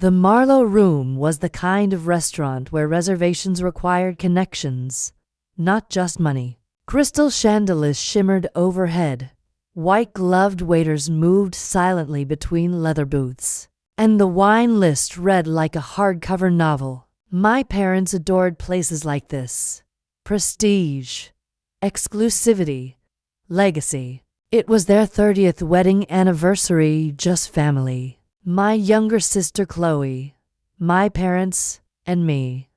The Marlowe Room was the kind of restaurant where reservations required connections, not just money. Crystal chandeliers shimmered overhead. White-gloved waiters moved silently between leather booths, and the wine list read like a hardcover novel. My parents adored places like this. Prestige, exclusivity, legacy. It was their 30th wedding anniversary, just family. My younger sister Chloe, my parents, and me.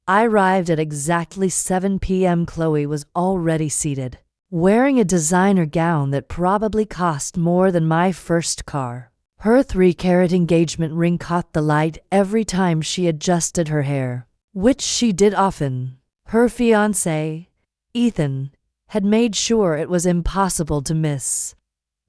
I arrived at exactly 7 p.m. Chloe was already seated, wearing a designer gown that probably cost more than my first car. Her 3-carat engagement ring caught the light every time she adjusted her hair, which she did often. Her fiancé, Ethan, had made sure it was impossible to miss.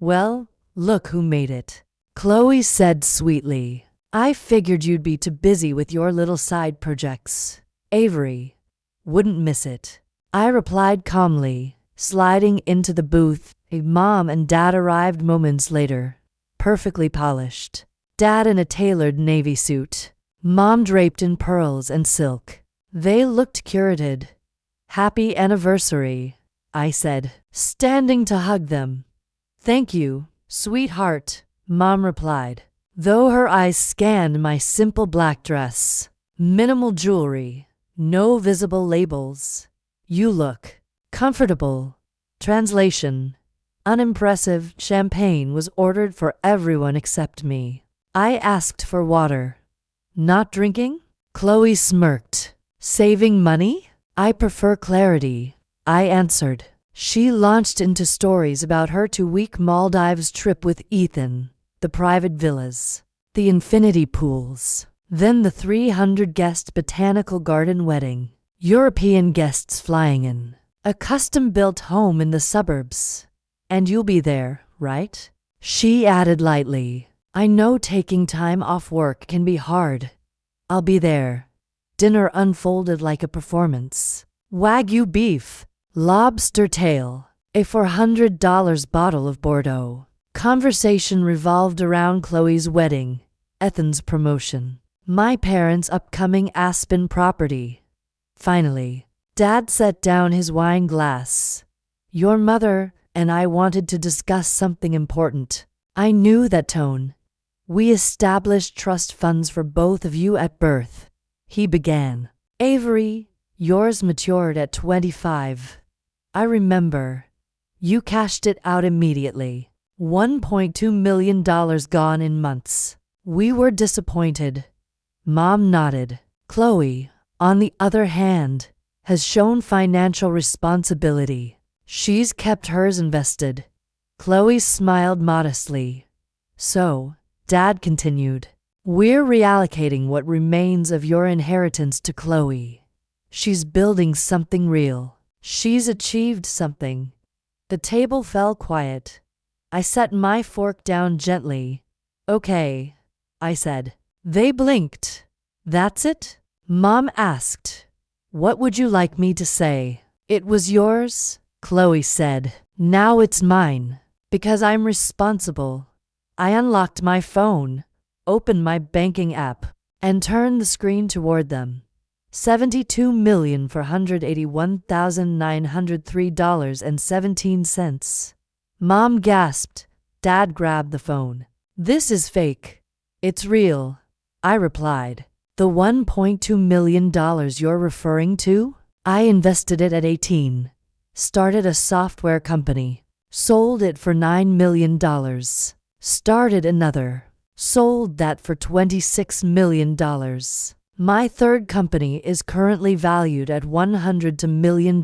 "Well, look who made it," Chloe said sweetly. "I figured you'd be too busy with your little side projects. Avery wouldn't miss it," I replied calmly, sliding into the booth. Mom and Dad arrived moments later, perfectly polished. Dad in a tailored navy suit, Mom draped in pearls and silk. They looked curated. "Happy anniversary," I said, standing to hug them. "Thank you, sweetheart," Mom replied, though her eyes scanned my simple black dress. Minimal jewelry, no visible labels. "You look comfortable." Translation: unimpressive. Champagne was ordered for everyone except me. I asked for water. "Not drinking?" Chloe smirked. "Saving money?" "I prefer clarity," I answered. She launched into stories about her 2-week Maldives trip with Ethan, the private villas, the infinity pools, then the 300-guest botanical garden wedding, European guests flying in, a custom-built home in the suburbs. "And you'll be there, right?" She added lightly. "I know taking time off work can be hard. I'll be there." Dinner unfolded like a performance. Wagyu beef, lobster tail, a $400 bottle of Bordeaux. Conversation revolved around Chloe's wedding, Ethan's promotion, my parents' upcoming Aspen property. Finally, Dad set down his wine glass. "Your mother and I wanted to discuss something important." I knew that tone. "We established trust funds for both of you at birth," he began. "Avery, yours matured at 25. I remember. You cashed it out immediately. $1.2 million gone in months. We were disappointed." Mom nodded. "Chloe, on the other hand, has shown financial responsibility. She's kept hers invested." Chloe smiled modestly. "So," Dad continued, "we're reallocating what remains of your inheritance to Chloe. She's building something real. She's achieved something." The table fell quiet. I set my fork down gently. "Okay," I said. They blinked. "That's it?" Mom asked. "What would you like me to say?" "It was yours," Chloe said. "Now it's mine. Because I'm responsible." I unlocked my phone, opened my banking app, and turned the screen toward them. $72,481,903.17. Mom gasped. Dad grabbed the phone. "This is fake." "It's real," I replied. "The $1.2 million you're referring to? I invested it at 18. Started a software company. Sold it for $9 million. Started another. Sold that for $26 million. My third company is currently valued at $100 million.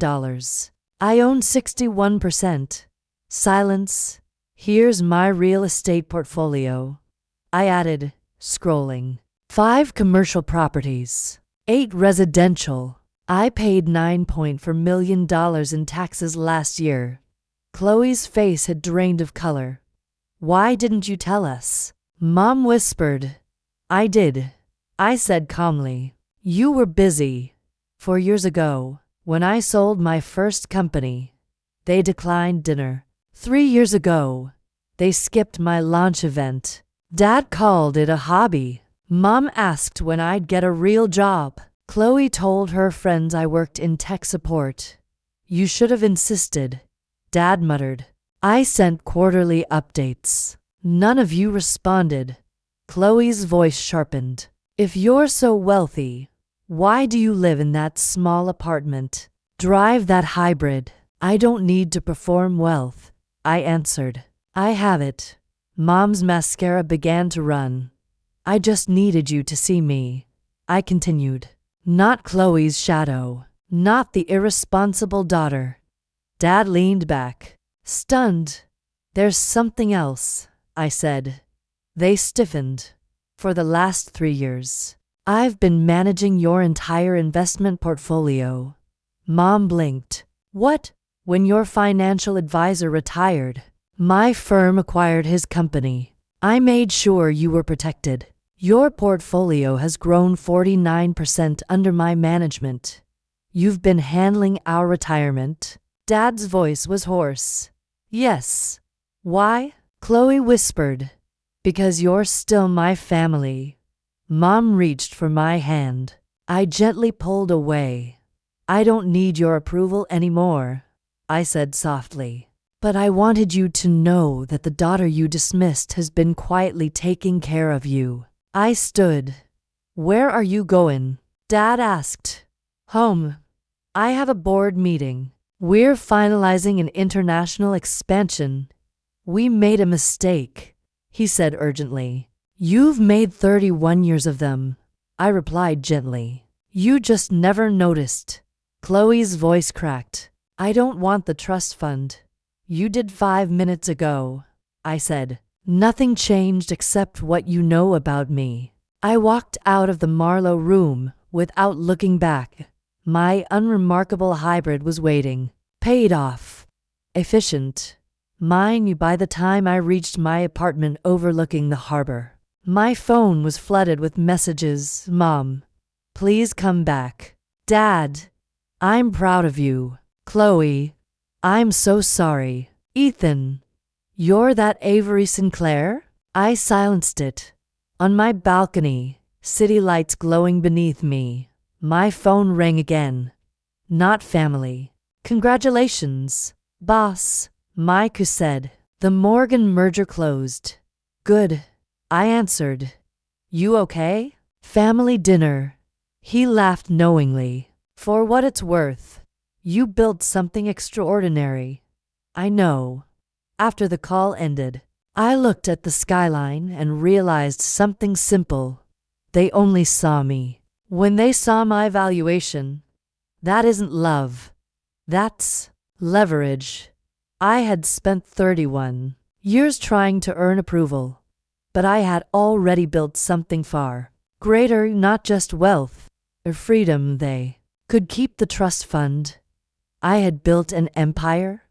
I own 61%. Silence. Here's my real estate portfolio," I added, scrolling. 5 commercial properties. 8 residential. I paid $9.4 million in taxes last year. Chloe's face had drained of color. "Why didn't you tell us?" Mom whispered. "I did," I said calmly. "You were busy. 4 years ago, when I sold my first company, they declined dinner. 3 years ago, they skipped my launch event. Dad called it a hobby. Mom asked when I'd get a real job. Chloe told her friends I worked in tech support. You should have insisted, Dad muttered. I sent quarterly updates. None of you responded. Chloe's voice sharpened. If you're so wealthy, why do you live in that small apartment? Drive that hybrid. I don't need to perform wealth, I answered. I have it. Mom's mascara began to run. I just needed you to see me, I continued. Not Chloe's shadow, not the irresponsible daughter. Dad leaned back, stunned. There's something else, I said. They stiffened. For the last 3 years, I've been managing your entire investment portfolio. Mom blinked. What? When your financial advisor retired, my firm acquired his company. I made sure you were protected. Your portfolio has grown 49% under my management. You've been handling our retirement. Dad's voice was hoarse. Yes. Why? Chloe whispered. Because you're still my family. Mom reached for my hand. I gently pulled away. I don't need your approval anymore, I said softly. But I wanted you to know that the daughter you dismissed has been quietly taking care of you. I stood. Where are you going? Dad asked. Home. I have a board meeting. We're finalizing an international expansion. We made a mistake, he said urgently. You've made 31 years of them, I replied gently. You just never noticed. Chloe's voice cracked. I don't want the trust fund. You did 5 minutes ago, I said. Nothing changed except what you know about me. I walked out of the Marlowe room without looking back. My unremarkable hybrid was waiting. Paid off. Efficient. Mine by the time I reached my apartment overlooking the harbor. My phone was flooded with messages. Mom, please come back. Dad, I'm proud of you. Chloe, I'm so sorry. Ethan, you're that Avery Sinclair? I silenced it. On my balcony, city lights glowing beneath me, my phone rang again. Not family. Congratulations, boss, Mike said. The Morgan merger closed. Good, I answered. You okay? Family dinner. He laughed knowingly. For what it's worth, you built something extraordinary. I know. After the call ended, I looked at the skyline and realized something simple. They only saw me. When they saw my valuation, that isn't love. That's leverage. I had spent 31 years trying to earn approval, but I had already built something far greater, not just wealth or freedom. They could keep the trust fund. I had built an empire.